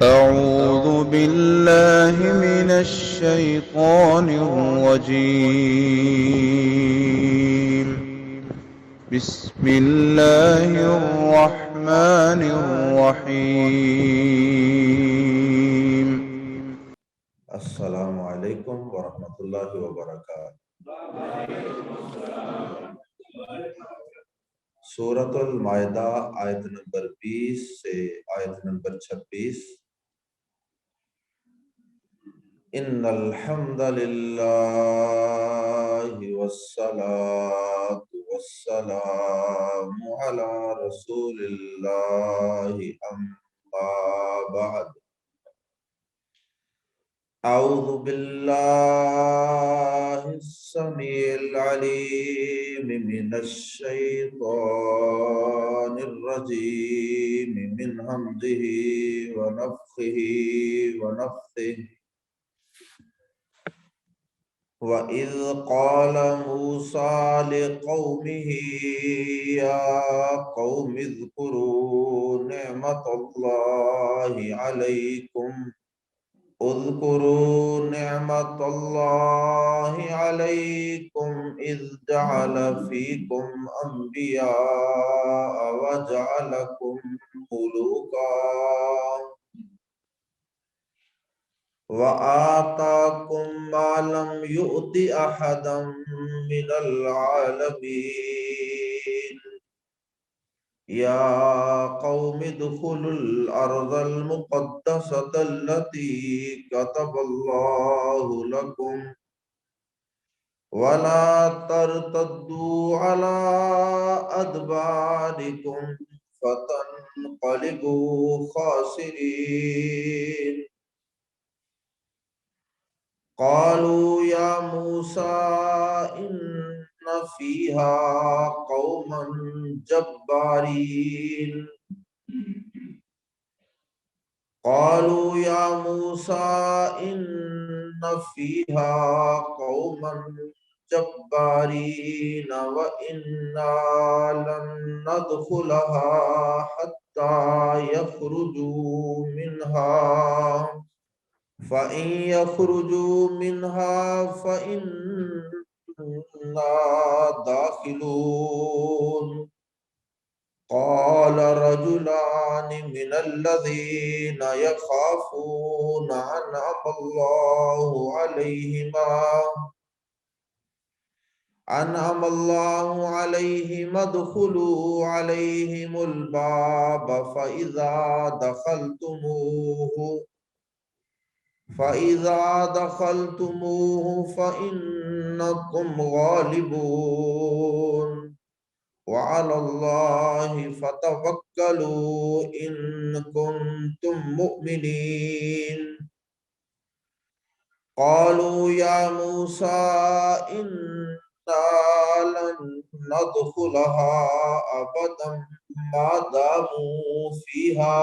أعوذ بالله من الشيطان الرجيم. بسم الله الرحمن الرحيم. السلام علیکم ورحمۃ اللہ وبرکاتہ۔ سورۃ المائدہ آیت نمبر 20 سے آیت نمبر 26۔ ان الحمد للہ والصلاة والسلام علی رسول اللہ اما بعد۔ اعوذ باللہ السمیع العلیم من الشیطان الرجیم من حمزہ ونفخہ ونفثہ۔ وَإِذْ قَالَ مُوسَى لِقَوْمِهِ يَا قَوْمِ اذْكُرُوا نِعْمَةَ اللَّهِ عَلَيْكُمْ اذكروا نعمة الله عليكم إذ جعل فيكم أنبياء وجعلكم ملوكا وآتاكم ما لم يؤت أحدا من العالمين يا قوم ادخلوا الأرض المقدسة التي كتب الله لكم ولا ترتدوا على أدباركم فتنقلبوا خاسرين۔ قالوا يا موسى إن فيها قوما جبارين قالوا يا موسى إن فيها قوما جبارين وإنا لن ندخلها حتى يخرجوا منها فإن يخرجوا منها فإنا داخلون۔ قال رجلان من الذين يخافون أنعم الله عليهم ادخلوا عليهم الباب فإذا دخلتموه فإنكم غالبون وعلى الله فتوكلوا إن كنتم مؤمنين۔ قالوا يا موسى إنا لن ندخلها أبدا ما داموا فيها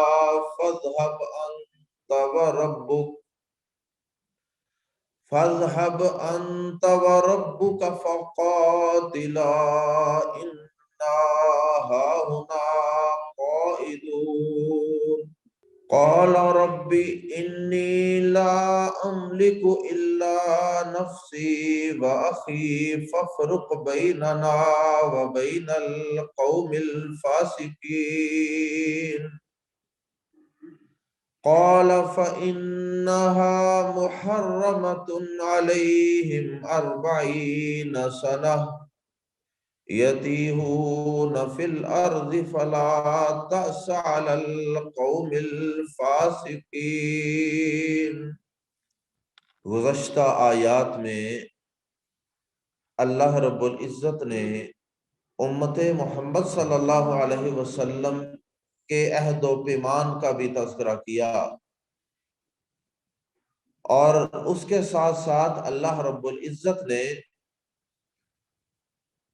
فاذهب أنت وربك فقاتلا إنا هاهنا قائدون۔ قال رب إني لا أملك إلا نفسي وأخي فافرق بيننا وبين القوم الفاسقين۔ قال فإنها محرمة عليهم 40 سنة يتيهون في الأرض فلا تأس على القوم الفاسقين۔ گزشتہ آیات میں اللہ رب العزت نے امت محمد صلی اللہ علیہ وسلم کے عہد و پیمان کا بھی تذکرہ کیا، اور اس کے ساتھ ساتھ اللہ رب العزت نے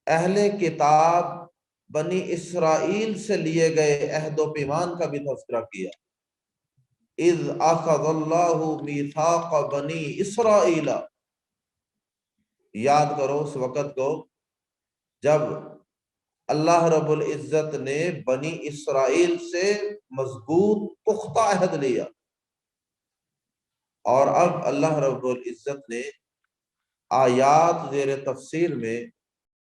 اہل کتاب بنی اسرائیل سے لیے گئے عہد و پیمان کا بھی تذکرہ کیا۔ اذ اخذ اللہ میثاق بنی اسرائیل، یاد کرو اس وقت کو جب اللہ رب العزت نے بنی اسرائیل سے مضبوط پختہ عہد لیا۔ اور اب اللہ رب العزت نے آیات زیر تفسیر میں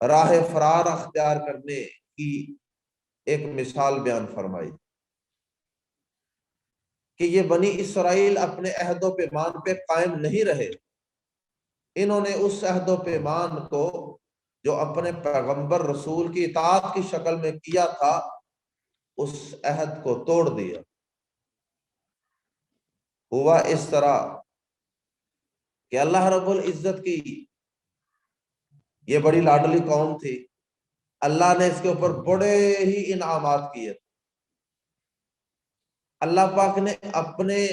راہ فرار اختیار کرنے کی ایک مثال بیان فرمائی کہ یہ بنی اسرائیل اپنے عہد و پیمان پہ قائم نہیں رہے. انہوں نے اس عہد و پیمان کو جو اپنے پیغمبر رسول کی اطاعت کی شکل میں کیا تھا اس عہد کو توڑ دیا. ہوا اس طرح کہ اللہ رب العزت کی یہ بڑی لاڈلی قوم تھی، اللہ نے اس کے اوپر بڑے ہی انعامات کیے. اللہ پاک نے اپنے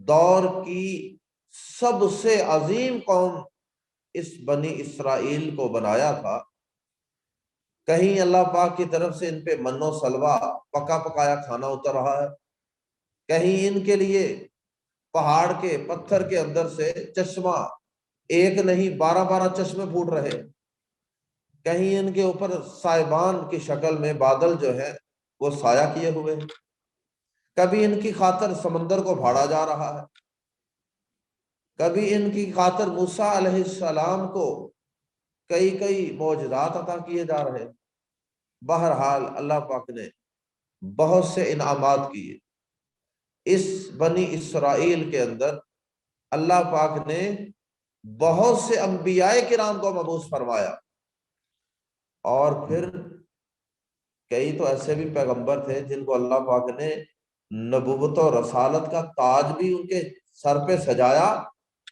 دور کی سب سے عظیم قوم اس بنی اسرائیل کو بنایا تھا. کہیں اللہ پاک کی طرف سے ان پہ من و سلوہ پکا پکایا کھانا اتر رہا ہے، کہیں ان کے لیے پہاڑ کے پتھر کے اندر سے چشمہ ایک نہیں 12 چشمے پھوٹ رہے، کہیں ان کے اوپر سائبان کی شکل میں بادل جو ہے وہ سایہ کیے ہوئے، کبھی ان کی خاطر سمندر کو بھاڑا جا رہا ہے، کبھی ان کی خاطر موسیٰ علیہ السلام کو کئی معجزات عطا کیے جا رہے. بہرحال اللہ پاک نے بہت سے انعامات کیے. اس بنی اسرائیل کے اندر اللہ پاک نے بہت سے انبیاء کرام کو مبعوث فرمایا، اور پھر کئی تو ایسے بھی پیغمبر تھے جن کو اللہ پاک نے نبوت و رسالت کا تاج بھی ان کے سر پہ سجایا،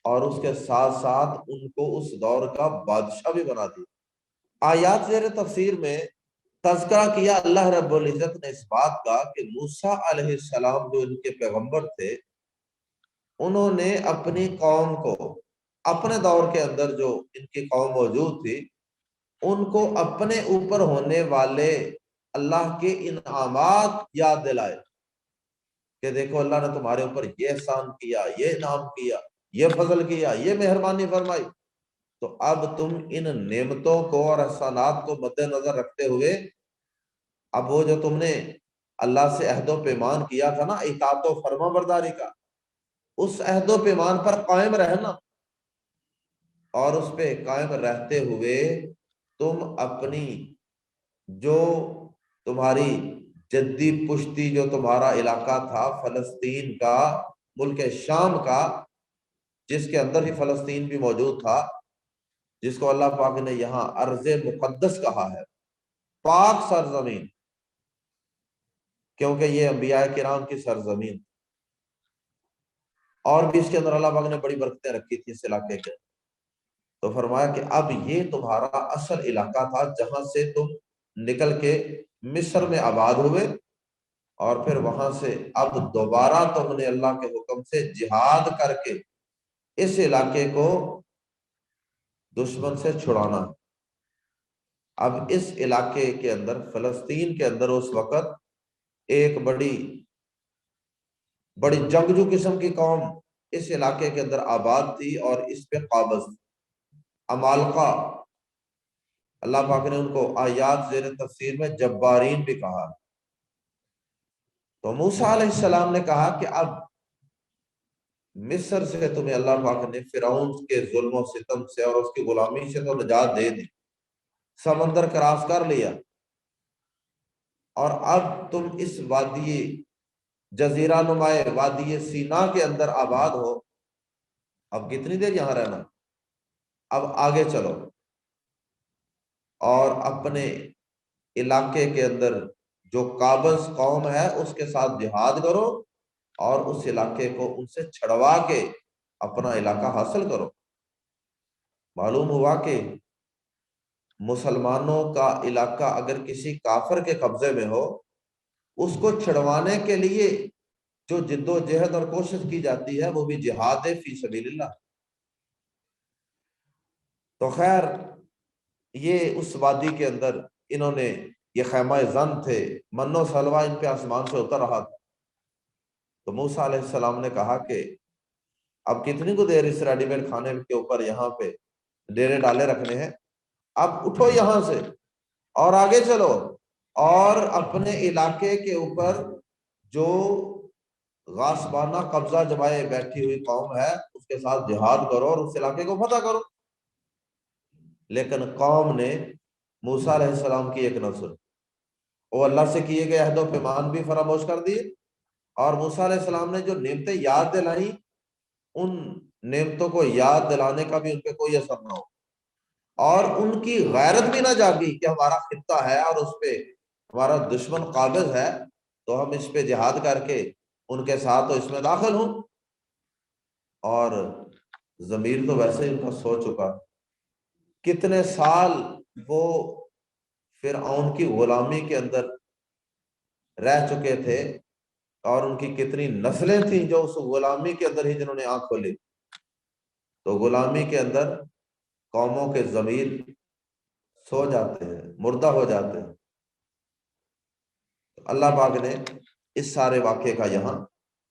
اور اس کے ساتھ ساتھ ان کو اس دور کا بادشاہ بھی بنا دیا. آیات زیر تفسیر میں تذکرہ کیا اللہ رب العزت نے اس بات کا کہ موسیٰ علیہ السلام جو ان کے پیغمبر تھے، انہوں نے اپنی قوم کو اپنے دور کے اندر جو ان کی قوم موجود تھی ان کو اپنے اوپر ہونے والے اللہ کے انعامات یاد دلائے کہ دیکھو اللہ نے تمہارے اوپر یہ احسان کیا، یہ انعام کیا، یہ فضل کیا، یہ مہربانی فرمائی. تو اب تم ان نعمتوں کو اور احسانات کو مد نظر رکھتے ہوئے اب وہ جو تم نے اللہ سے عہد و پیمان کیا تھا نا اطاعت و فرما برداری کا، اس عہد و پیمان پر قائم رہنا، اور اس پہ قائم رہتے ہوئے تم اپنی جو تمہاری جدی پشتی جو تمہارا علاقہ تھا فلسطین کا، ملک شام کا، جس کے اندر ہی فلسطین بھی موجود تھا، جس کو اللہ پاک نے یہاں ارض مقدس کہا ہے، پاک سرزمین، کیونکہ یہ انبیاء کرام کی سرزمین، اور بھی اس کے اندر اللہ پاک نے بڑی برکتیں رکھی تھی اس علاقے کے. تو فرمایا کہ اب یہ تمہارا اصل علاقہ تھا جہاں سے تم نکل کے مصر میں آباد ہوئے، اور پھر وہاں سے اب دوبارہ تم نے اللہ کے حکم سے جہاد کر کے اس علاقے کو دشمن سے چھڑانا. اب اس علاقے کے اندر فلسطین کے اندر اس وقت ایک بڑی جنگجو قسم کی قوم اس علاقے کے اندر آباد تھی، اور اس پہ قابض تھی، عمالقہ. اللہ پاک نے ان کو آیات زیر تفسیر میں جبارین بھی کہا. تو موسیٰ علیہ السلام نے کہا کہ اب مصر سے تمہیں اللہ پاک نے فرعون کے ظلم و ستم سے اور اس کی غلامی سے تو نجات دے دی، سمندر کراس کر لیا، اور اب تم اس وادی جزیرہ نمائے وادی سینا کے اندر آباد ہو. اب کتنی دیر یہاں رہنا، اب آگے چلو اور اپنے علاقے کے اندر جو قابض قوم ہے اس کے ساتھ جہاد کرو، اور اس علاقے کو ان سے چھڑوا کے اپنا علاقہ حاصل کرو. معلوم ہوا کہ مسلمانوں کا علاقہ اگر کسی کافر کے قبضے میں ہو، اس کو چھڑوانے کے لیے جو جد و جہد اور کوشش کی جاتی ہے وہ بھی جہاد فی سبیل اللہ. تو خیر یہ اس وادی کے اندر انہوں نے یہ خیمہ زن تھے، من و سلوہ ان پہ آسمان سے اتر رہا تھا. تو موسیٰ علیہ السلام نے کہا کہ اب کتنی کو دیر اس ریڈی میڈ کھانے کے اوپر یہاں پہ ڈیرے ڈالے رکھنے ہیں، اب اٹھو یہاں سے اور آگے چلو، اور اپنے علاقے کے اوپر جو غاصبانہ قبضہ جمائے بیٹھی ہوئی قوم ہے، اس کے ساتھ جہاد کرو اور اس علاقے کو فتح کرو۔ لیکن قوم نے موسیٰ علیہ السلام کی ایک نہ سنی، وہ اللہ سے کیے گئے عہد و پیمان بھی فراموش کر دیے، اور موسیٰ علیہ السلام نے جو نعمتیں یاد دلائیں ان نعمتوں کو یاد دلانے کا بھی ان پہ کوئی اثر نہ ہو، اور ان کی غیرت بھی نہ جاگی کہ ہمارا خطہ ہے اور اس پہ ہمارا دشمن قابض ہے تو ہم اس پہ جہاد کر کے ان کے ساتھ تو اس میں داخل ہوں۔ اور ضمیر تو ویسے ہی ان کا سو چکا، کتنے سال وہ فرعون کی غلامی کے اندر رہ چکے تھے، اور ان کی کتنی نسلیں تھیں جو اس غلامی کے اندر ہی جنہوں نے آنکھ کھولی۔ تو غلامی کے اندر قوموں کے ضمیر سو جاتے ہیں، مردہ ہو جاتے ہیں۔ اللہ پاک نے اس سارے واقعے کا یہاں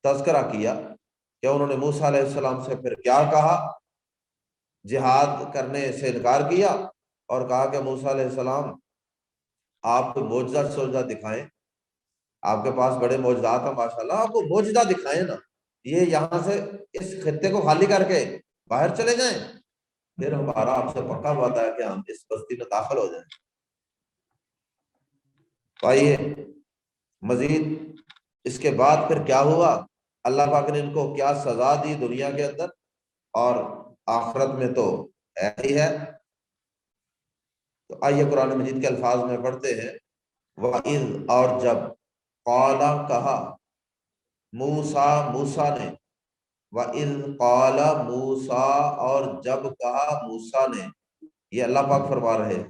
تذکرہ کیا کہ انہوں نے موسیٰ علیہ السلام سے پھر کیا کہا، جہاد کرنے سے انکار کیا اور کہا کہ موسیٰ علیہ السلام آپ کو معجزہ سوجزہ دکھائیں، آپ کے پاس بڑے معجزات ہیں ماشاءاللہ، آپ کو معجزہ دکھائیں نا، یہ یہاں سے اس خطے کو خالی کر کے باہر چلے جائیں، پھر ہمارا آپ سے پکا وعدہ ہے کہ ہم اس بستی میں داخل ہو جائیں۔ تو آئیے مزید اس کے بعد پھر کیا ہوا، اللہ پاک نے ان کو کیا سزا دی دنیا کے اندر اور آخرت میں تو ایسی ہے۔ تو آئیے قرآن مجید کے الفاظ میں پڑھتے ہیں، وَإِذْ، اور جب، قَالَ، کہا، موسیٰ، موسیٰ نے، وَإِذْ قَالَ مُوسَىٰ، اور جب کہا موسیٰ نے، یہ اللہ پاک فرما رہے ہیں،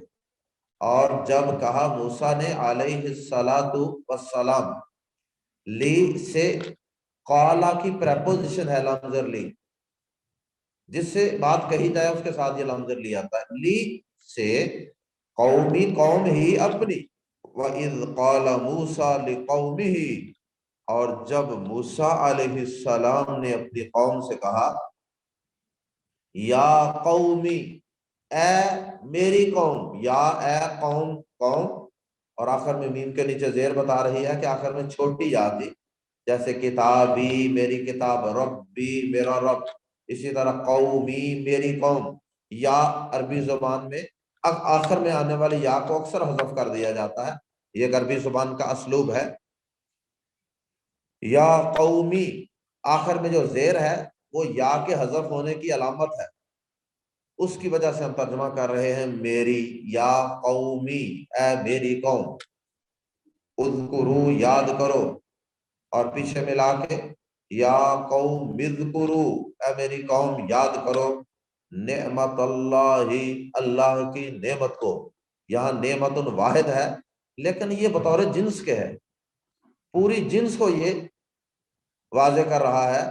اور جب کہا موسیٰ نے علیہ السلام، لی سے قالا کی پریپوزیشن ہے لامزر لی، جس سے بات کہی جائے اس کے ساتھ یہ لامزر لی آتا ہے، لی سے قومی، قوم ہی اپنی، وَإِذْ قَالَ مُوسَىٰ لِقَوْمِهِ، اور جب موسیٰ علیہ السلام نے اپنی قوم سے کہا، یا قومی، اے میری قوم، یا اے قوم، قوم، اور آخر میں میم کے نیچے زیر بتا رہی ہے کہ آخر میں چھوٹی یا تھی، جیسے کتابی میری کتاب، ربی میرا رب، اسی طرح قومی میری قوم۔ یا عربی زبان میں آخر میں آنے والی یا کو اکثر حذف کر دیا جاتا ہے، یہ ایک عربی زبان کا اسلوب ہے۔ یا قومی، آخر میں جو زیر ہے وہ یا کے حذف ہونے کی علامت ہے، اس کی وجہ سے ہم ترجمہ کر رہے ہیں میری، یا قومی، اے میری قوم، اذکرو، یاد کرو، اور پیچھے ملا کے یا قوم اذکرو، اے میری قوم یاد کرو، نعمت اللہ، اللہ کی نعمت کو۔ یہاں نعمت واحد ہے لیکن یہ بطور جنس کے ہے، پوری جنس کو یہ واضح کر رہا ہے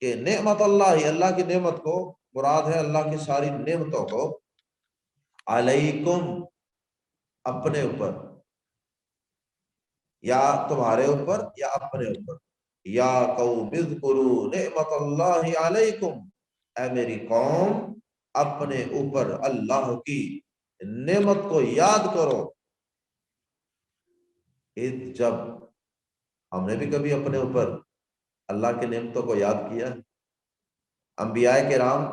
کہ نعمت اللہ، اللہ کی نعمت کو، مراد ہے اللہ کی ساری نعمتوں کو، علیکم، اپنے اوپر، یا تمہارے اوپر یا اپنے اوپر، یا قوم اذکروا نعمت اللہ علیکم، اے میری قوم اپنے اوپر اللہ کی نعمت کو یاد کرو۔ جب ہم نے بھی کبھی اپنے اوپر اللہ کی نعمتوں کو یاد کیا؟ انبیاء کرام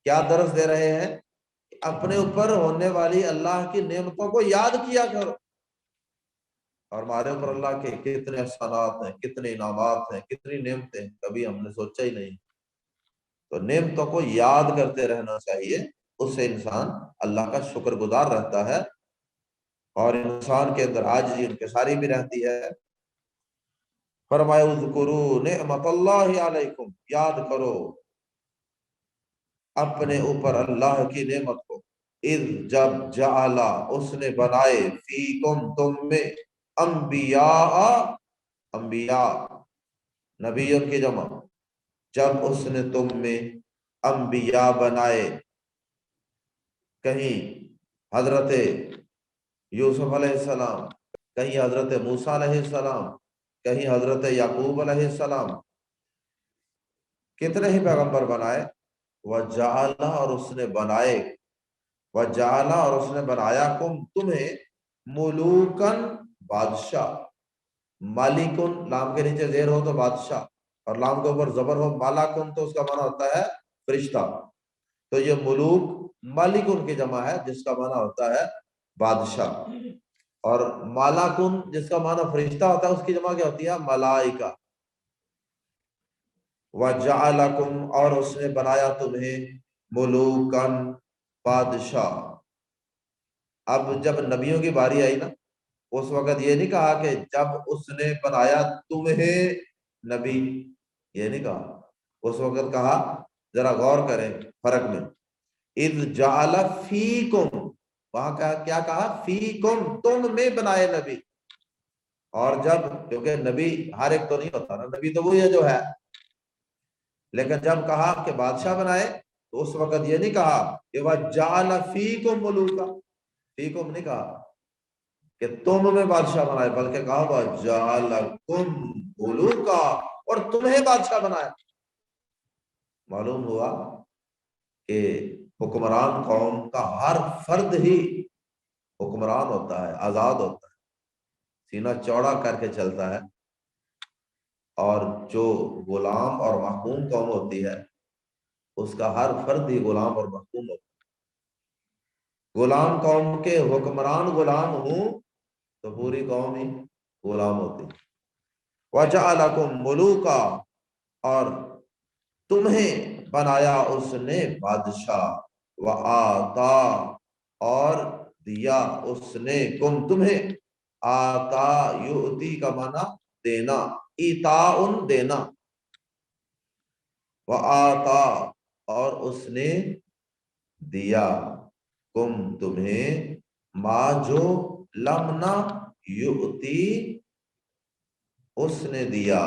کیا درس دے رہے ہیں کہ اپنے اوپر ہونے والی اللہ کی نعمتوں کو یاد کیا کرو، اور ہمارے اوپر اللہ کے کتنے احسانات ہیں، کتنے انعامات ہیں، کتنی نعمتیں ہیں، کبھی ہم نے سوچا ہی نہیں۔ تو نعمتوں کو یاد کرتے رہنا چاہیے، اس سے انسان اللہ کا شکر گزار رہتا ہے اور انسان کے اندر عاجزی انکساری بھی رہتی ہے۔ فرمایا اذکروا نعمت اللہ علیکم، یاد کرو اپنے اوپر اللہ کی نعمت کو، اذ، جب، جعلا، اس نے بنائے، فیکم، تم میں، انبیاء، انبیاء، نبیوں کی جمع، جب اس نے تم میں انبیاء بنائے، کہیں حضرت یوسف علیہ السلام، کہیں حضرت موسیٰ علیہ السلام، کہیں حضرت یعقوب علیہ السلام، کتنے ہی پیغمبر بنائے، وَجَعَلَ، اور اس نے بنائے، وَجَعَلَ، اور اس نے بنایا، کم، تمہیں، ملوکن، بادشاہ، مالکن، لام کے نیچے زیر ہو تو بادشاہ، اور لام کے اوپر زبر ہو مالاکن تو اس کا معنی ہوتا ہے فرشتہ. تو یہ ملوک مالکن کی جمع ہے جس کا معنی ہوتا ہے بادشاہ. اور مالاکن جس کا معنی فرشتہ ہوتا ہے اس کی جمع کیا ہوتی ہے؟ ملائکہ. وَجَعَلَكُمْ اور اس نے بنایا تمہیں ملوکن بادشاہ. اب جب نبیوں کی باری آئی نا اس وقت یہ نہیں کہا کہ جب اس نے بنایا تمہیں نبی، یہ نہیں کہا. اس وقت کہا، ذرا غور کریں فرق میں، اذ جعل فیکم، وہاں کیا کہا؟ فیکم، تم میں بنائے نبی. اور جب، کیونکہ نبی ہر ایک تو نہیں ہوتا نا، نبی تو وہی ہے جو ہے، لیکن جب کہا کہ بادشاہ بنائے تو اس وقت یہ نہیں کہا کہ وَجَعَلَ فِيكُمْ مُلُوكًا، فیکم نہیں کہا کہ تم میں بادشاہ بنائے، بلکہ کہا وَجَعَلَكُمْ مُلُوكًا، اور تمہیں بادشاہ بنایا. معلوم ہوا کہ حکمران قوم کا ہر فرد ہی حکمران ہوتا ہے، آزاد ہوتا ہے، سینہ چوڑا کر کے چلتا ہے. اور جو غلام اور محکوم قوم ہوتی ہے اس کا ہر فرد ہی غلام اور محکوم ہوتا ہے. غلام قوم کے حکمران غلام ہوں تو پوری قوم ہی غلام ہوتی. وَجَعَلَكُمْ مُلُوكًا، اور تمہیں بنایا اس نے بادشاہ. وَآتَا، اور دیا اس نے، کم تمہیں، آتا یؤتی کا معنی دینا، ایتاؤن دینا. وآتا، اور اس نے دیا، کم تمہیں، ما جو، لمنا یؤتی اس نے دیا،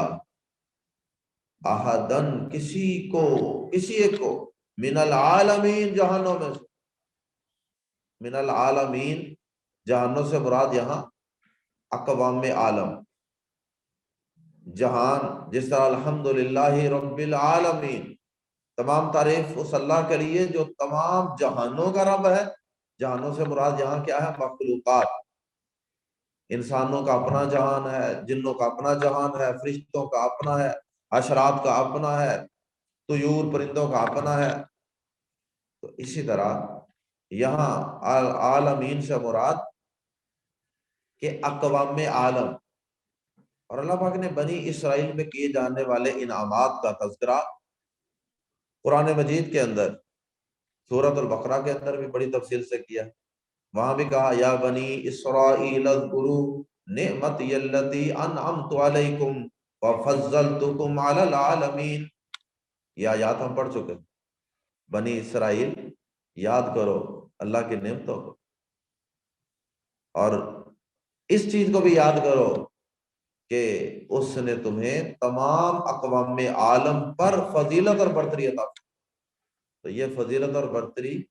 احدن کسی کو، کسی ایک کو، من العالمین جہانوں میں سے. من العالمین جہانوں سے مراد یہاں اقوام عالم، جہان. جس طرح الحمدللہ رب العالمین، تمام تعریف اس اللہ کے لیے جو تمام جہانوں کا رب ہے. جہانوں سے مراد یہاں کیا ہے؟ مخلوقات. انسانوں کا اپنا جہان ہے، جنوں کا اپنا جہان ہے، فرشتوں کا اپنا ہے، حشرات کا اپنا ہے، طیور پرندوں کا اپنا ہے. تو اسی طرح یہاں عالمین سے مراد کہ اقوام عالم. اور اللہ پاک نے بنی اسرائیل میں کیے جانے والے انعامات کا تذکرہ قرآن مجید کے اندر سورۃ البقرہ کے اندر بھی بڑی تفصیل سے کیا. وہاں بھی کہا یا بنی اسرائیل اذکروا نعمتی التی انعمت علیکم وفضلتکم علی العالمین. یہ آیات ہم پڑھ چکے. بنی اسرائیل یاد کرو اللہ کی نعمتوں کو، اور اس چیز کو بھی یاد کرو کہ اس نے تمہیں تمام اقوام عالم پر فضیلت اور برتری عطا کی. تو یہ فضیلت اور برتری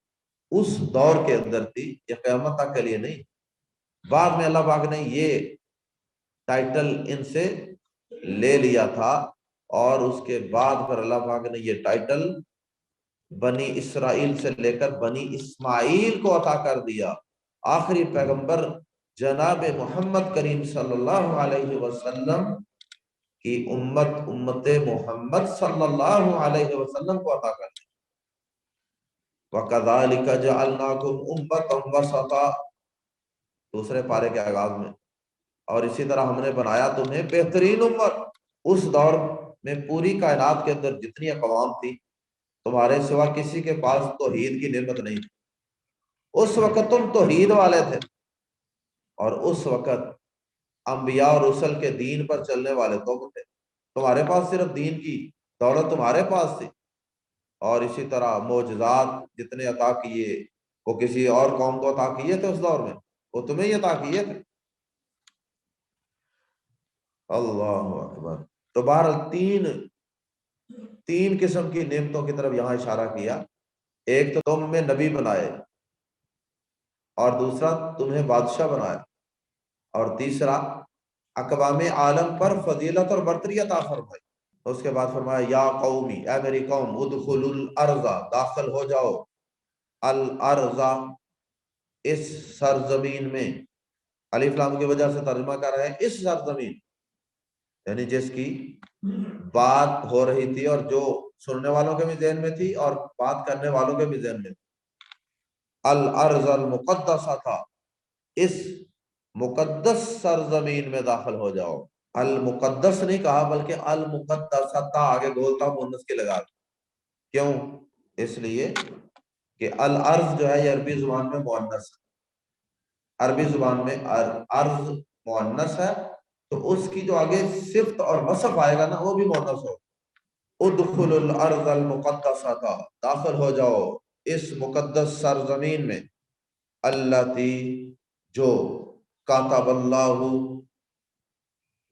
اس دور کے اندر تھی، یہ قیامت تک کے لیے نہیں. بعد میں اللہ پاک نے یہ ٹائٹل ان سے لے لیا تھا، اور اس کے بعد پھر اللہ پاک نے یہ ٹائٹل بنی اسرائیل سے لے کر بنی اسماعیل کو عطا کر دیا. آخری پیغمبر جناب محمد کریم صلی اللہ علیہ وسلم کی امت محمد صلی اللہ علیہ وسلم کو عطا کر دیا. وَكَذَلِكَ جَعَلْنَاكُمْ أُمَّةً وَسَطًا، دوسرے پارے کے آغاز میں. اور اسی طرح ہم نے بنایا تمہیں بہترین امت. اس دور میں پوری کائنات کے اندر جتنی اقوام تھی تمہارے سوا کسی کے پاس توحید کی نعمت نہیں تھی. اس وقت تم توحید والے تھے، اور اس وقت انبیاء اور رسل کے دین پر چلنے والے تم تھے. تمہارے پاس صرف دین کی دولت تمہارے پاس تھی. اور اسی طرح معجزات جتنے عطا کیے وہ کسی اور قوم کو عطا کیے تھے اس دور میں؟ وہ تمہیں ہی عطا کیے تھے. اللہ اکبر. تو بہرحال تین قسم کی نعمتوں کی طرف یہاں اشارہ کیا. ایک تو تم میں نبی بنائے، اور دوسرا تمہیں بادشاہ بنایا، اور تیسرا اقوام عالم پر فضیلت اور برتری عطا فرمائی. اس کے بعد فرمایا یا قومی، اے میری قوم، ادخلوا الارض، داخل ہو جاؤ، الارض، اس سرزمین میں. الف لام کی وجہ سے ترجمہ کر رہے ہیں اس سرزمین، یعنی جس کی بات ہو رہی تھی اور جو سننے والوں کے بھی ذہن میں تھی اور بات کرنے والوں کے بھی ذہن میں تھی. الارض المقدسہ تھا، اس مقدس سرزمین میں داخل ہو جاؤ. المقدس نہیں کہا بلکہ المقدسہ، آگے گولتا مونس کے لگا. کیوں؟ اس لیے کہ الارض جو ہے یہ عربی زبان میں مؤنث ہے. عربی زبان میں ارض مؤنث ہے تو اس کی جو آگے صفت اور وصف آئے گا نا وہ بھی مؤنث ہو. ادخل الارض المقدسہ، داخل ہو جاؤ اس مقدس سرزمین میں. التی، جو کاتب اللہ،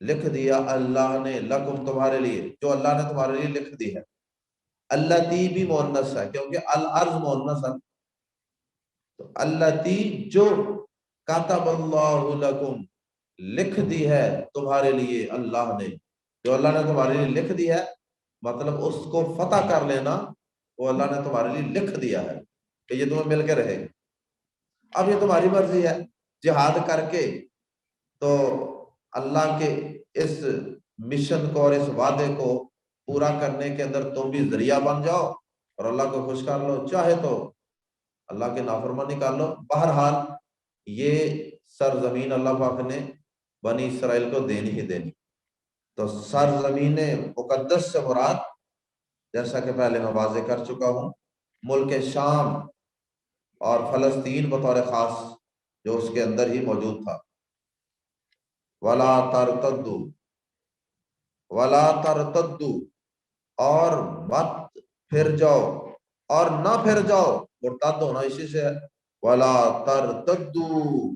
لکھ دیا اللہ نے، لکم تمہارے لیے، جو اللہ نے تمہارے لیے لکھ دی ہے. التی بھی مؤنث ہے کیونکہ الارض مؤنث ہے. تو التی جو کاتب اللہ لکم، لکھ دی ہے تمہارے لیے اللہ نے، جو اللہ نے تمہارے لیے لکھ دی ہے، مطلب اس کو فتح کر لینا وہ اللہ نے تمہارے لیے لکھ دیا ہے کہ یہ تمہیں مل کے رہے گا. اب یہ تمہاری مرضی ہے، جہاد کر کے تو اللہ کے اس مشن کو اور اس وعدے کو پورا کرنے کے اندر تم بھی ذریعہ بن جاؤ اور اللہ کو خوش کر لو، چاہے تو اللہ کے نافرمانی کر لو. بہرحال یہ سرزمین اللہ پاک نے بنی اسرائیل کو دینی ہی دینی. تو سرزمین مقدس سے مراد، جیسا کہ پہلے میں واضح کر چکا ہوں، ملک شام اور فلسطین بطور خاص جو اس کے اندر ہی موجود تھا. وَلَا تَرْتَدُّوا، وَلَا تَرْتَدُّوا، اور مت پھر جاؤ، اور نہ پھر جاؤ. مرتد ہونا اسی سے ہے، وَلَا تَرْتَدُّوا.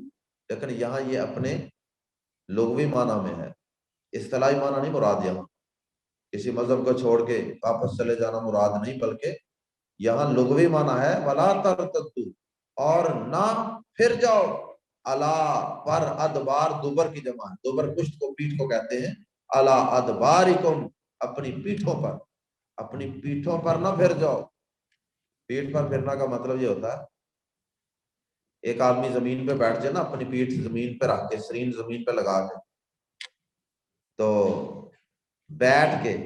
لیکن یہاں یہ اپنے لغوی معنی میں ہے، اصطلاحی معنی نہیں مراد. یہاں کسی مذہب کو چھوڑ کے واپس چلے جانا مراد نہیں، بلکہ یہاں لغوی معنی ہے وَلَا تَرْتَدُّوا، اور نہ پھر جاؤ. علا پر، ادبار دوبر کی جمع ہے، دوبر پشت کو، پیٹھ کو کہتے ہیں. علا ادبارکم، اپنی پیٹھوں پر، اپنی پیٹھوں پر نہ پھر جاؤ. پیٹھ پر پھرنا کا مطلب یہ ہوتا ہے ایک آدمی زمین پہ بیٹھ جائے نا، اپنی پیٹھ زمین پہ رکھ کے، سرین زمین پہ لگا کے، تو بیٹھ کے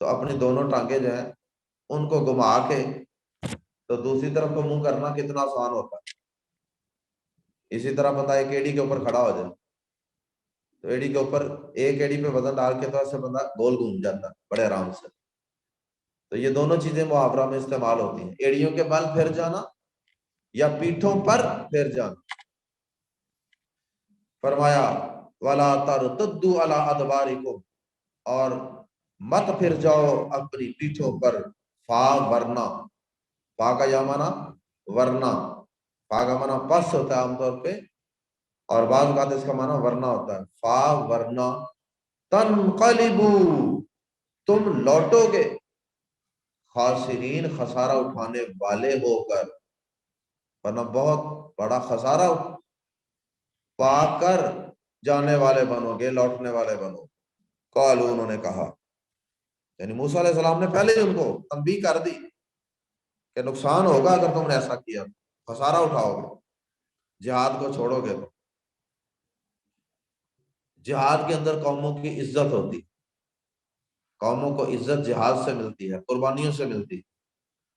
تو اپنی دونوں ٹانگیں جو ہیں ان کو گھما کے تو دوسری طرف کو منہ کرنا کتنا آسان ہوتا ہے. اسی طرح پتہ ہے ایک ایڑی کے اوپر کھڑا ہو جائے تو ایڑی کے اوپر ایک ایڑی پہ وزن ڈال کے تو ایسے بندہ گول گھوم جاتا ہے بڑے آرام سے. تو یہ دونوں چیزیں محاورہ میں استعمال ہوتی ہیں، ایڑیوں کے بل پھر جانا یا پیٹھوں پر پھر جانا. فرمایا وَلَا تَرْتَدُّوا عَلَىٰ أَدْبَارِكُمْ، اور مت پھر جاؤ اپنی پیٹھوں پر. فا ورنہ، فا کا یا معنی ورنہ، فا کا معنی پس ہوتا ہے عام طور پہ، اور بعض اوقات اس کا معنی ورنہ ہوتا ہے. فا ورنہ، تنقلبوا، تم لوٹو گے، خاسرین، خسارہ اٹھانے والے ہو کر. ورنہ بہت بڑا خسارہ پا کر جانے والے بنو گے، لوٹنے والے بنو. قالوا، انہوں نے کہا، یعنی موسیٰ علیہ السلام نے پہلے ہی ان کو تنبیہ کر دی کہ نقصان ہوگا اگر تم نے ایسا کیا، خسارہ اٹھاؤ گے، جہاد کو چھوڑو گے. تو جہاد کے اندر قوموں کی عزت ہوتی، قوموں کو عزت جہاد سے ملتی ہے، قربانیوں سے ملتی ہے.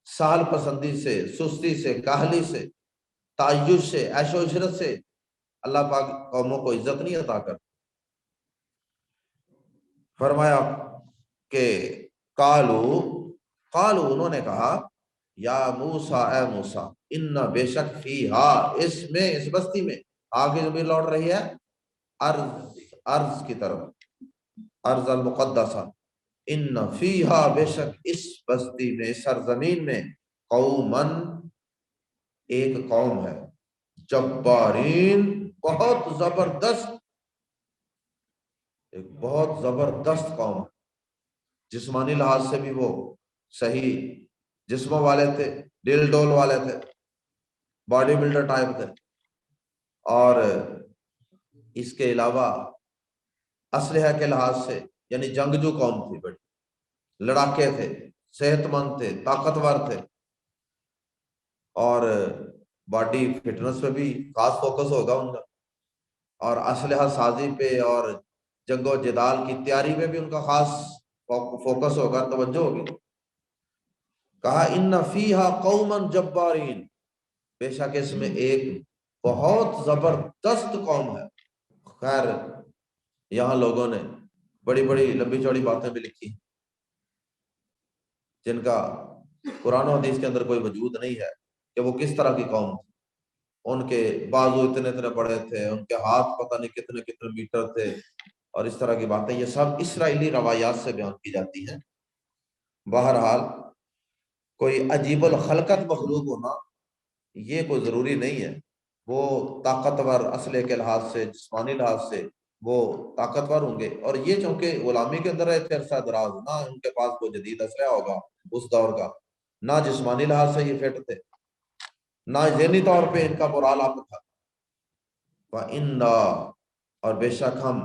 سہل پسندی سے، سستی سے، کاہلی سے، تعیش سے، عیش و عشرت سے اللہ پاک قوموں کو عزت نہیں عطا کر. فرمایا کہ قالو، انہوں نے کہا، یا موسیٰ، اے موسیٰ، ان بے شک فیہا، اس میں، اس بستی میں، آگے ضمیر لوٹ رہی ہے ارض کی طرف، ارض المقدسہ. ان فیہا، بے شک اس بستی میں، اس سرزمین میں، قومن، ایک قوم ہے، جبارین، بہت زبردست، ایک بہت زبردست قوم ہے. جسمانی لحاظ سے بھی وہ صحیح جسموں والے تھے، ڈل ڈول والے تھے، باڈی بلڈر ٹائپ تھے، اور اس کے علاوہ اسلحہ کے لحاظ سے یعنی جنگجو قوم تھی، بڑی لڑاکے تھے، صحت مند تھے، طاقتور تھے، اور باڈی فٹنس پہ بھی خاص فوکس ہوگا ان کا، اور اسلحہ سازی پہ اور جنگ و جدال کی تیاری میں بھی ان کا خاص فوکس ہوگا، توجہ ہوگی۔ کہا ان فیہا قوما جبارین، بے شک اس میں ایک بہت زبردست قوم ہے۔ خیر یہاں لوگوں نے بڑی بڑی لمبی چوڑی باتیں بھی لکھی جن کا قرآن و حدیث کے اندر کوئی وجود نہیں ہے کہ وہ کس طرح کی قوم تھی۔ ان کے بازو اتنے اتنے بڑے تھے، ان کے ہاتھ پتہ نہیں کتنے کتنے میٹر تھے، اور اس طرح کی باتیں یہ سب اسرائیلی روایات سے بیان کی جاتی ہیں۔ بہرحال کوئی عجیب الخلقت مخلوق ہونا یہ کوئی ضروری نہیں ہے، وہ طاقتور اسلحے کے لحاظ سے، جسمانی لحاظ سے وہ طاقتور ہوں گے، اور یہ چونکہ غلامی کے اندر رہے تھے عرصہ دراز، نہ ان کے پاس کوئی جدید اسلحہ ہوگا اس دور کا، نہ جسمانی لحاظ سے یہ فٹ تھے، نہ ذہنی طور پہ ان کا مورال اپ تھا۔ وَإِنَّا، اور بے شک ہم،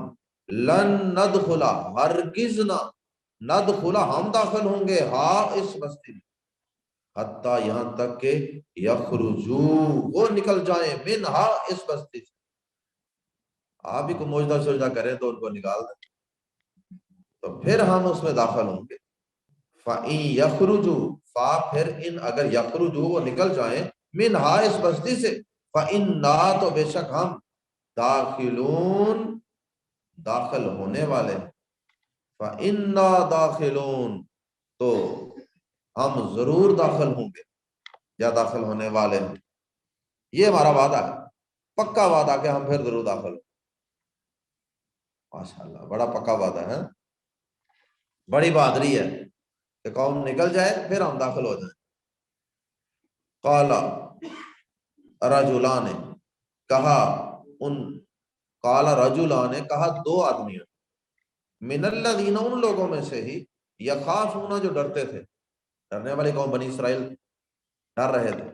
لن ندخلا، ہرگز نہ، ندخلا ہم داخل ہوں گے، ہاں اس بستی میں، حتیٰ یہاں تک کہ یخرجو، وہ نکل جائیں، منہا اس بستی سے، آپ ہی کو موجدہ سجدہ کریں تو ان کو نکال دیں تو پھر ہم اس میں داخل ہوں گے۔ فَإِن يَخْرُجُوا، پھر ان اگر یخرجو وہ نکل جائیں، منہا اس بستی سے، فَإِنَّا، تو بے شک ہم، داخلون، داخل ہونے والے ہیں، فَإِنَّا داخلون، تو ہم ضرور داخل ہوں گے یا داخل ہونے والے ہیں، یہ ہمارا وعدہ ہے، پکا وعدہ کہ ہم پھر ضرور داخل ہوں۔ ماشاءاللہ بڑا پکا وعدہ ہے، بڑی بہادری ہے کہ قوم نکل جائے پھر ہم داخل ہو جائیں۔ قال رجلان، کہا ان، قال رجلان، کہا دو آدمیوں، من الذین، ان لوگوں میں سے ہی، یخافون، جو ڈرتے تھے، ڈرنے والی قوم بنی اسرائیل ڈر رہے تھے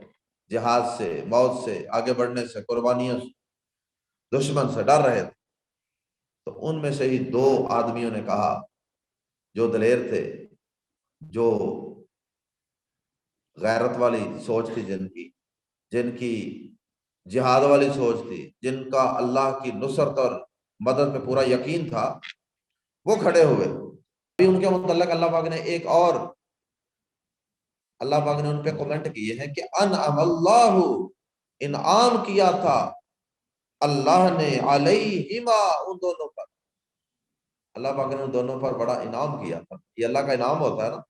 جہاد سے، موت سے، آگے بڑھنے سے، قربانیوں سے، دشمن سے ڈر رہے تھے، تو ان میں سے ہی دو آدمیوں نے کہا جو دلیر تھے، جو غیرت والی سوچ تھی جن کی جہاد والی سوچ تھی، جن کا اللہ کی نصرت اور مدد میں پورا یقین تھا، وہ کھڑے ہوئے۔ ان کے متعلق اللہ پاک نے ایک اور، اللہ پاک نے ان پہ کمنٹ کیے ہیں کہ انعم اللہ، انعام کیا تھا اللہ نے، علیہما، ان دونوں پر، اللہ پاک نے ان دونوں پر بڑا انعام کیا تھا۔ یہ اللہ کا انعام ہوتا ہے نا،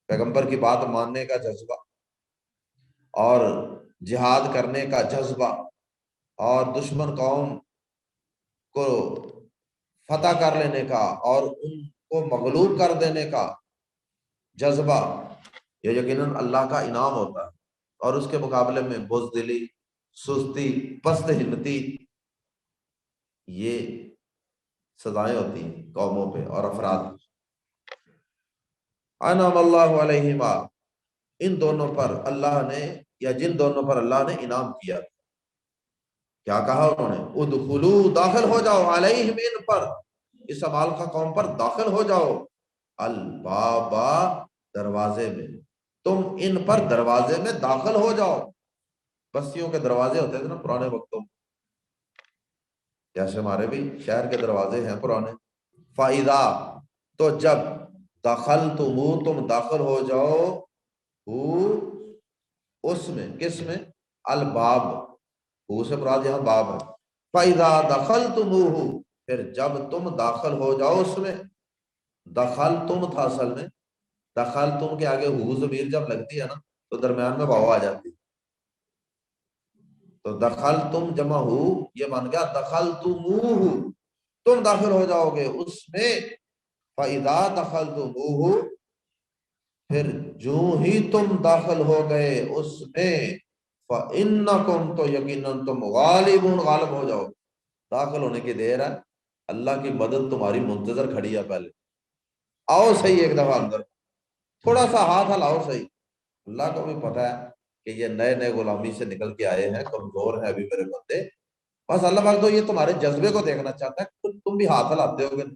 پیغمبر کی بات ماننے کا جذبہ، اور جہاد کرنے کا جذبہ، اور دشمن قوم کو فتح کر لینے کا اور ان کو مغلوب کر دینے کا جذبہ، یہ یقیناً اللہ کا انعام ہوتا ہے، اور اس کے مقابلے میں بزدلی، سستی، پست ہمتی، یہ سزائیں ہوتی ہیں قوموں پہ اور افراد پہ۔ انعم اللہ علیہما، ان دونوں پر اللہ نے، یا جن دونوں پر اللہ نے انعام کیا، کیا کہا انہوں نے، ادخلو، داخل ہو جاؤ، علیہم، ان پر، اس عمال کا قوم پر داخل ہو جاؤ، البابا، دروازے میں، تم ان پر دروازے میں داخل ہو جاؤ۔ بستیوں کے دروازے ہوتے تھے نا پرانے وقتوں میں، جیسے ہمارے بھی شہر کے دروازے ہیں پرانے۔ فَإِذَا، تو جب، دخلتمو، تم داخل ہو جاؤ، اس میں، کس میں، الباب، سے مراد یہاں باب ہے۔ فَإِذَا دَخَلْتُمُوهُ، پھر جب تم داخل ہو جاؤ اس میں، دخل تم تھا اصل میں، دخل تم کے آگے ہو ضمیر جب لگتی ہے نا تو درمیان میں واو آ جاتی ہے، تو دخل تم جمع ہو، یہ بن گیا دخلتموہ، تم داخل ہو جاؤ گے اس میں۔ فَإِذَا دَخَلْتُمُوهُ، پھر جو ہی تم داخل ہو گئے اس میں، فَإِنَّكُمْ، تو یقیناً تم، غالبون، غالب ہو جاؤ، داخل ہونے کی دیر ہے، اللہ کی مدد تمہاری منتظر کھڑی ہے، پہلے آؤ صحیح ایک دفعہ اندر، تھوڑا سا ہاتھ ہلاؤ صحیح۔ اللہ کو بھی پتہ ہے کہ یہ نئے نئے غلامی سے نکل کے آئے ہیں، کمزور ہیں ابھی میرے بندے، بس اللہ پاک تو یہ تمہارے جذبے کو دیکھنا چاہتا ہے، تم بھی ہاتھ ہلاتے ہوگے،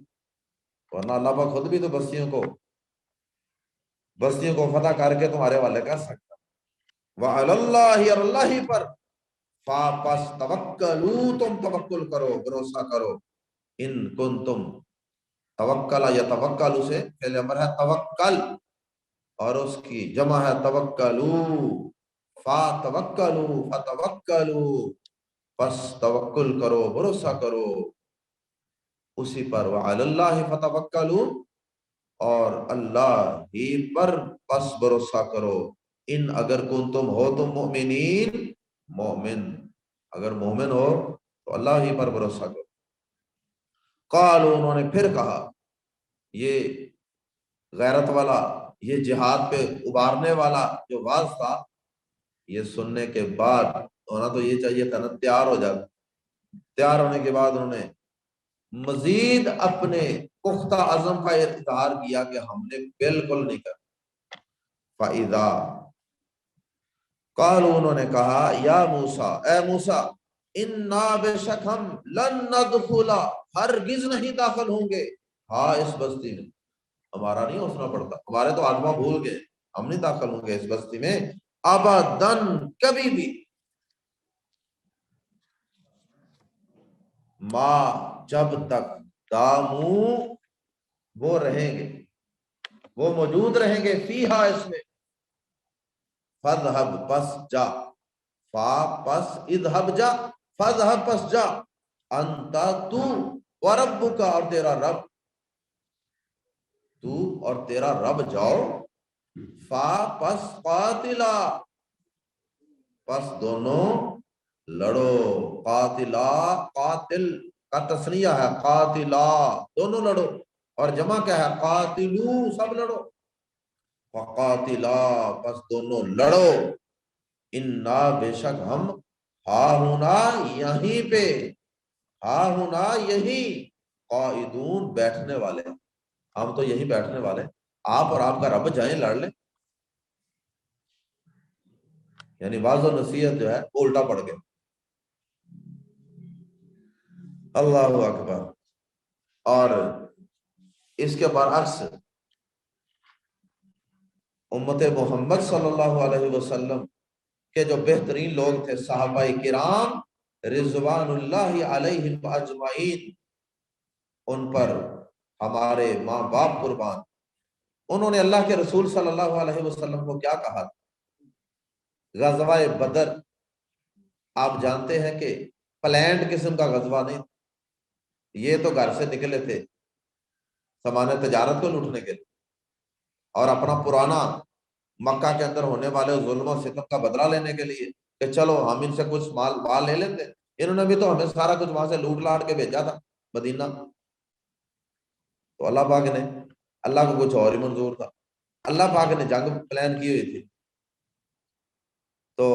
ورنہ اللہ پاک خود بھی تو بستیوں کو فتح کر کے تمہارے والے کر سکتا۔ وَعَلَى اللَّهِ، اور اللہ ہی پر، پس توکلوا، تم توکل کرو، بھروسہ کرو، ان کنتم، توکل یا توکل سے پہلے امر ہے توکل، اور اس کی جمع ہے توکلو، فتوکلو فتوکلو، پس توکل کرو، بھروسہ کرو اسی پر، وعلی اللہ فتوکلو، اور اللہ ہی پر پس بھروسہ کرو، ان اگر کنتم ہو تم مؤمنین، مومن، اگر مومن ہو تو اللہ ہی پر بھروسہ کرو۔ قالوا، انہوں نے پھر کہا، یہ غیرت والا، یہ جہاد پہ ابھارنے والا جو واز تھا، یہ سننے کے بعد ہونا تو یہ چاہیے تھا نا تیار ہو جاتا، تیار ہونے کے بعد انہوں نے مزید اپنے پختہ عزم کا اظہار کیا کہ ہم نے بالکل نہیں کر۔ فَإِذَا، قالوا، انہوں نے کہا، یا موسیٰ، اے موسیٰ، اِنَّا، بے شک ہم، لن ندخلا، ہرگز نہیں داخل ہوں گے، ہاں اس بستی میں، ہمارا نہیں حوصلہ پڑتا، ہمارے تو آدمہ بھول گئے، ہم نہیں داخل ہوں گے اس بستی میں ابداً، کبھی بھی، ماں، جب تک، دامو، وہ رہیں گے، وہ موجود رہیں گے، فیہا، اس میں، فَاذْهَبْ، پس جا، فا پس اذهب جا، فَاذْهَبْ پس جا، انتا، تو، وربک، اور تیرا رب، تو اور تیرا رب جاؤ، فا پس قاتلا، پس دونوں لڑو، قاتلا، قاتل کا تسنیہ ہے، قاتلا، دونوں لڑو، اور جمع کیا ہے، قاتلو، سب لڑو، فقاتلا، پس دونوں لڑو، انا، بے شک ہم، ہا ہونا، یہیں پہ، ہا ہونا، یہی، قائدون، بیٹھنے والے، ہم تو یہیں بیٹھنے والے، آپ اور آپ کا رب جائیں لڑ لیں، یعنی واضح نصیحت جو ہے وہ الٹا پڑ گیا۔ اللہ اکبر۔ اور اس کے برعکس امت محمد صلی اللہ علیہ وسلم کے جو بہترین لوگ تھے صحابہ کرام رضوان اللہ علیہم اجمعین، ان پر ہمارے ماں باپ قربان، انہوں نے اللہ کے رسول صلی اللہ علیہ وسلم کو کیا کہا؟ غزوہ بدر، آپ جانتے ہیں کہ پلانڈ قسم کا غزوہ نہیں، یہ تو گھر سے نکلے تھے سامان تجارت کو لوٹنے کے لیے، اور اپنا پرانا مکہ کے اندر ہونے والے ظلم و ستم کا بدلہ لینے کے لیے کہ چلو ہم ان سے کچھ مال لے لیتے، انہوں نے بھی تو ہمیں سارا کچھ وہاں سے لوٹ لاٹ کے بھیجا تھا مدینہ، تو اللہ پاک نے، اللہ کو کچھ اور ہی منظور تھا، اللہ پاک نے جنگ پلان کی ہوئی تھی، تو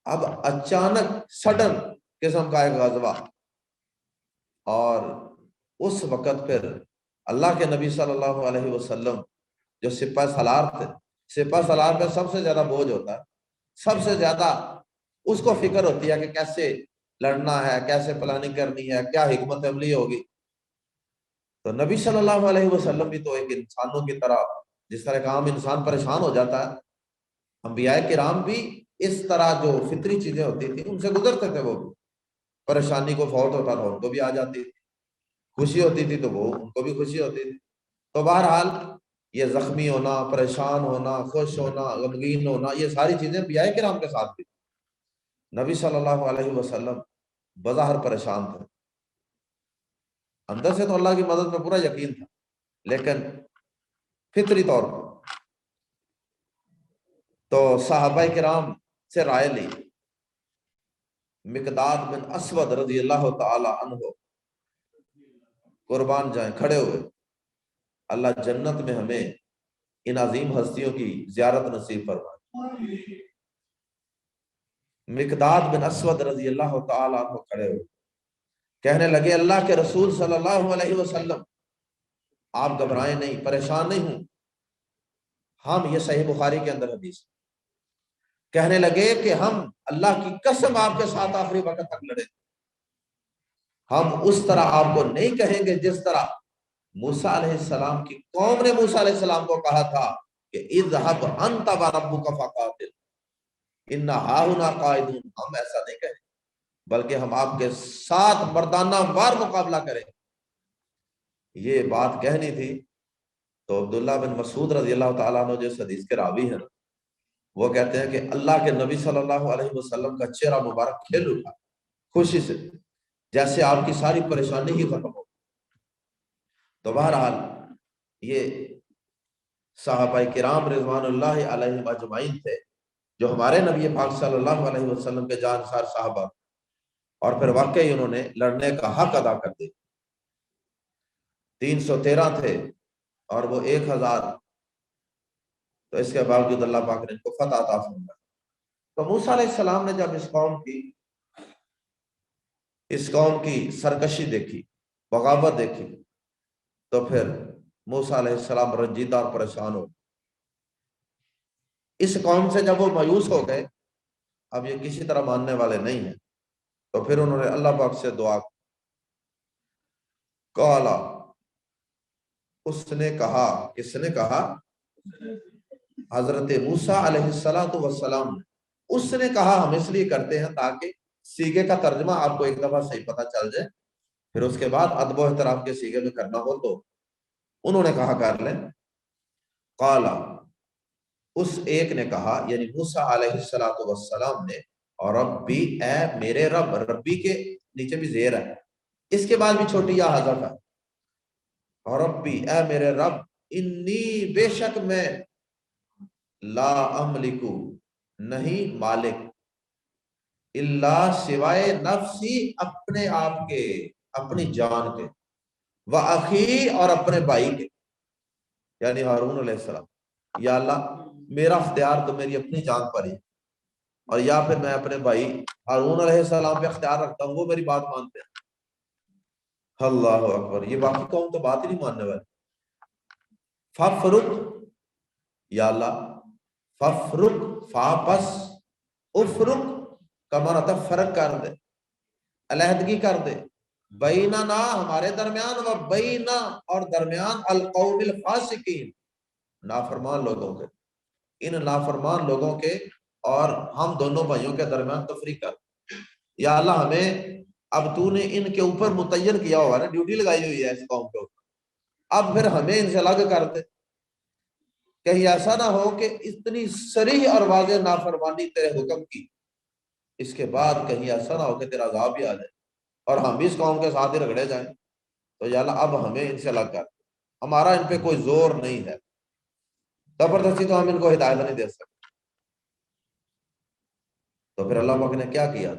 اب اچانک سڈن قسم کا ایک غزوہ، اور اس وقت پھر اللہ کے نبی صلی اللہ علیہ وسلم جو سپہ سالار تھے، سپہ سالار پہ سب سے زیادہ بوجھ ہوتا ہے، سب سے زیادہ اس کو فکر ہوتی ہے کہ کیسے لڑنا ہے، کیسے پلاننگ کرنی ہے، کیا حکمت عملی ہوگی، تو نبی صلی اللہ علیہ وسلم بھی تو ایک انسانوں کی طرح، جس طرح کا عام انسان پریشان ہو جاتا ہے، انبیاء کرام بھی اس طرح جو فطری چیزیں ہوتی تھیں ان سے گزرتے تھے، وہ پریشانی کو فوت ہوتا تھا ان کو بھی آ جاتی تھی، خوشی ہوتی تھی تو وہ ان کو بھی خوشی ہوتی تھی، تو بہرحال یہ زخمی ہونا، پریشان ہونا، خوش ہونا، غمگین ہونا، یہ ساری چیزیں انبیاء کرام کے ساتھ بھی، نبی صلی اللہ علیہ وسلم بظاہر پریشان تھے، اندر سے تو اللہ کی مدد میں پورا یقین تھا، لیکن فطری طور پر تو صحابہ کرام سے رائے لی، مقداد بن اسود رضی اللہ تعالی عنہ قربان جائیں، کھڑے ہوئے، اللہ جنت میں ہمیں ان عظیم ہستیوں کی زیارت نصیب فرمائے، مقداد بن اسود رضی اللہ تعالی عنہ کھڑے ہوئے، کہنے لگے اللہ کے رسول صلی اللہ علیہ وسلم آپ گھبرائیں نہیں، پریشان نہیں ہوں، ہم، یہ صحیح بخاری کے اندر حدیث، کہنے لگے کہ ہم اللہ کی قسم آپ کے ساتھ آخری وقت تک لڑے، ہم اس طرح آپ کو نہیں کہیں گے جس طرح موسیٰ علیہ السلام کی قوم نے موسیٰ علیہ السلام کو کہا تھا کہ اذهب انت وربك فقاتل انا ہاہنا قاعدون، ہم ایسا نہیں کہیں، بلکہ ہم آپ کے ساتھ مردانہ وار مقابلہ کریں، یہ بات کہنی تھی تو عبداللہ بن مسعود رضی اللہ تعالیٰ عنہ جو اس حدیث کے راوی ہیں وہ کہتے ہیں کہ اللہ کے نبی صلی اللہ علیہ وسلم کا چہرہ مبارک کھل اٹھا خوشی سے، جیسے آپ کی ساری پریشانی ہی ختم ہو۔ تو بہرحال یہ صحابہ کرام رضوان اللہ علیہم اجمعین تھے جو ہمارے نبی پاک صلی اللہ علیہ وسلم کے جانسار صحابہ، اور پھر واقعی انہوں نے لڑنے کا حق ادا کر دیا۔ 313 تھے اور وہ 1000، تو اس کے باوجود اللہ پاک نے ان کو فتح عطا فرمایا۔ تو موسیٰ علیہ السلام نے جب اس قوم کی سرکشی دیکھی، بغاوت دیکھی، تو پھر موسیٰ علیہ السلام رنجیدہ اور پریشان ہو۔ اس قوم سے جب وہ مایوس ہو گئے، اب یہ کسی طرح ماننے والے نہیں ہیں، تو پھر انہوں نے اللہ پاک سے دعا قالا، اس نے کہا، کس نے کہا؟ حضرت موسیٰ علیہ السلام نے۔ اس نے کہا ہم اس لیے کرتے ہیں تاکہ سیغے کا ترجمہ آپ کو ایک دفعہ صحیح پتہ چل جائے، پھر اس کے بعد ادب و احترام کے سیغے میں کرنا ہو تو انہوں نے کہا کر لیں۔ قالا، اس ایک نے کہا، یعنی موسیٰ علیہ السلام نے، اور ربی، اے میرے رب، ربی کے نیچے بھی زیر ہے، اس کے بعد بھی چھوٹی یا حذف ہے، اور ربی، اے میرے رب، انی، بے شک میں، لا املکو، نہیں مالک، اللہ، سوائے نفسی، اپنے آپ کے، اپنی جان کے، وَأَخِي، اور اپنے بھائی کے، یعنی ہارون علیہ السلام۔ یا اللہ میرا اختیار تو میری اپنی جان پر ہی، اور یا پھر میں اپنے بھائی ہارون علیہ السلام پہ اختیار رکھتا ہوں، وہ میری بات مانتے ہیں۔ اللہ اکبر، یہ باقی قوم تو بات ہی نہیں ماننے والے۔ فَفْرُقْ، یا اللہ، فَفْرُقْ، فا پس، افرق کا معنی تھا فرق کر دے، علیحدگی کر دے، بیننا، ہمارے درمیان، و بینا، اور درمیان، القوم الفاسقین، نافرمان لوگوں کے، ان نافرمان لوگوں کے اور ہم دونوں بھائیوں کے درمیان تفریق کر۔ یا اللہ ہمیں، اب تو نے ان کے اوپر متعین کیا ہوا نا، ڈیوٹی لگائی ہوئی ہے اس قوم کے اوپر، اب پھر ہمیں ان سے الگ کر دے، کہیں ایسا نہ ہو کہ اتنی صریح اور واضح نافرمانی تیرے حکم کی، اس کے بعد کہیں ایسا نہ ہو کہ تیرا عذاب بھی آ جائے اور ہم بھی اس قوم کے ساتھ ہی رگڑے جائیں۔ تو یا اللہ اب ہمیں ان سے الگ کر، ہمارا ان پہ کوئی زور نہیں ہے، زبردستی تو ہم ان کو ہدایت نہیں دے سکتے۔ تو پھر اللہ پاک نے کیا کیا؟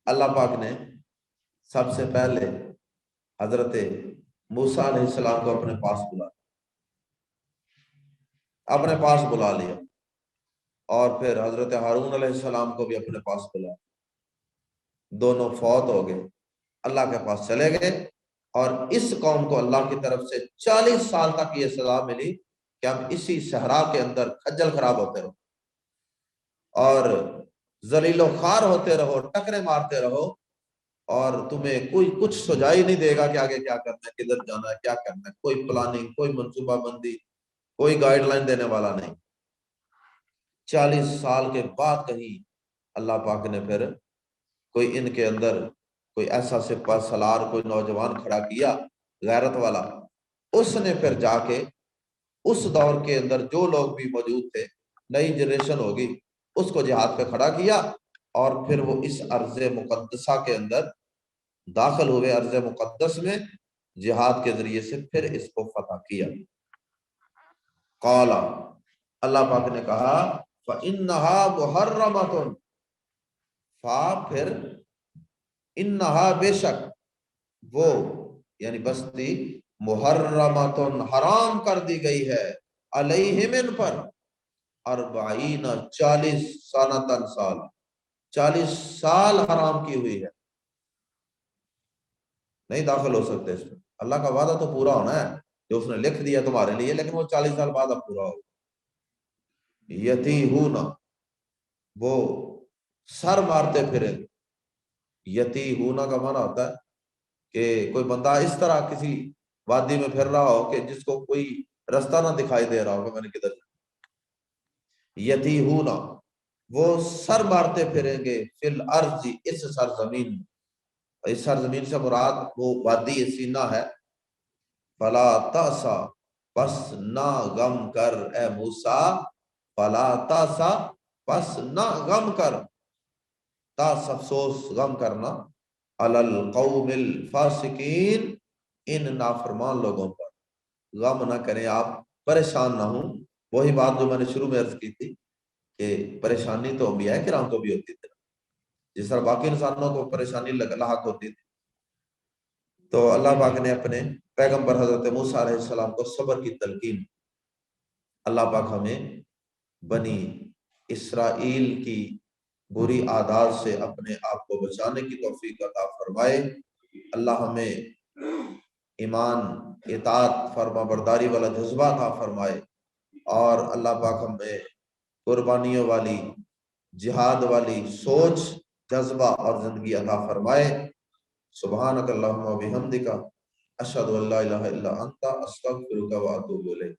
اللہ پاک نے سب سے پہلے حضرت موسیٰ علیہ السلام کو اپنے پاس بلا لیا، اور پھر حضرت ہارون علیہ السلام کو بھی اپنے پاس بلا، دونوں فوت ہو گئے، اللہ کے پاس چلے گئے، اور اس قوم کو اللہ کی طرف سے 40 سال تک یہ سزا ملی کہ ہم اسی صحرا کے اندر کھجل خراب ہوتے رہو اور ذلیل و خوار ہوتے رہو، ٹکرے مارتے رہو، اور تمہیں کوئی کچھ سجائی نہیں دے گا کہ آگے کیا کرنا ہے، کدھر جانا ہے، کیا کرنا ہے، کوئی پلاننگ، کوئی منصوبہ بندی، کوئی گائیڈ لائن دینے والا نہیں۔ 40 سال کے بعد کہیں اللہ پاک نے پھر کوئی ان کے اندر کوئی ایسا سپہ سالار، کوئی نوجوان کھڑا کیا غیرت والا، اس نے پھر جا کے اس دور کے اندر جو لوگ بھی موجود تھے، نئی جنریشن ہوگی، اس کو جہاد پہ کھڑا کیا، اور پھر وہ اس ارض مقدسہ کے اندر داخل ہوئے، ارض مقدس میں جہاد کے ذریعے سے پھر اس کو فتح کیا۔ قالا، اللہ پاک نے کہا، فَإِنَّهَا مُحَرَّمَةٌ، فا پھر، انہا بے شک، وہ یعنی بستی، محرمتن حرام کر دی گئی ہے، علیہم ان پر، 40 سنتن سال، 40 سال حرام کی ہوئی ہے، نہیں داخل ہو سکتے اس میں۔ اللہ کا وعدہ تو پورا ہونا ہے جو اس نے لکھ دیا تمہارے لیے، لیکن وہ 40 سال بعد اب پورا ہوگا۔ یتیہون، وہ سر مارتے پھرے، یتیہون کا معنی ہوتا ہے کہ کوئی بندہ اس طرح کسی وادی میں پھر رہا ہو کہ جس کو کوئی رستہ نہ دکھائی دے رہا ہو کہ میں نے کدھر جانا۔ یتیہون، وہ سر مارتے پھریں گے، فی الارض، اس سرزمین میں، اس سرزمین سے مراد وہ وادی سینا ہے فلا تاسا بس نہ غم کر اے موسیٰ، فلا تاسا بس نہ غم کر، تاس افسوس غم کرنا، علی القوم الفاسقین ان نافرمان لوگوں پر، غم نہ کریں آپ، پریشان نہ ہوں۔ وہی بات جو میں نے شروع میں عرض کی تھی کہ پریشانی تو انبیاء کرام کو بھی ہوتی تھی، جس طرح باقی انسانوں کو پریشانی لاحق ہوتی تھی، تو اللہ پاک نے اپنے پیغمبر حضرت موسیٰ علیہ السلام کو صبر کی تلقین۔ اللہ پاک ہمیں بنی اسرائیل کی بری عادات سے اپنے آپ کو بچانے کی توفیق عطا فرمائے۔ اللہ ہمیں ایمان، اطاعت، فرما برداری والا جذبہ عطا فرمائے، اور اللہ پاک ہمیں قربانیوں والی، جہاد والی سوچ، جذبہ اور زندگی عطا فرمائے۔ سبحانک اللہم و بحمدک، اشہد ان لا الہ الا انت، استغفرک و اتوب الیک۔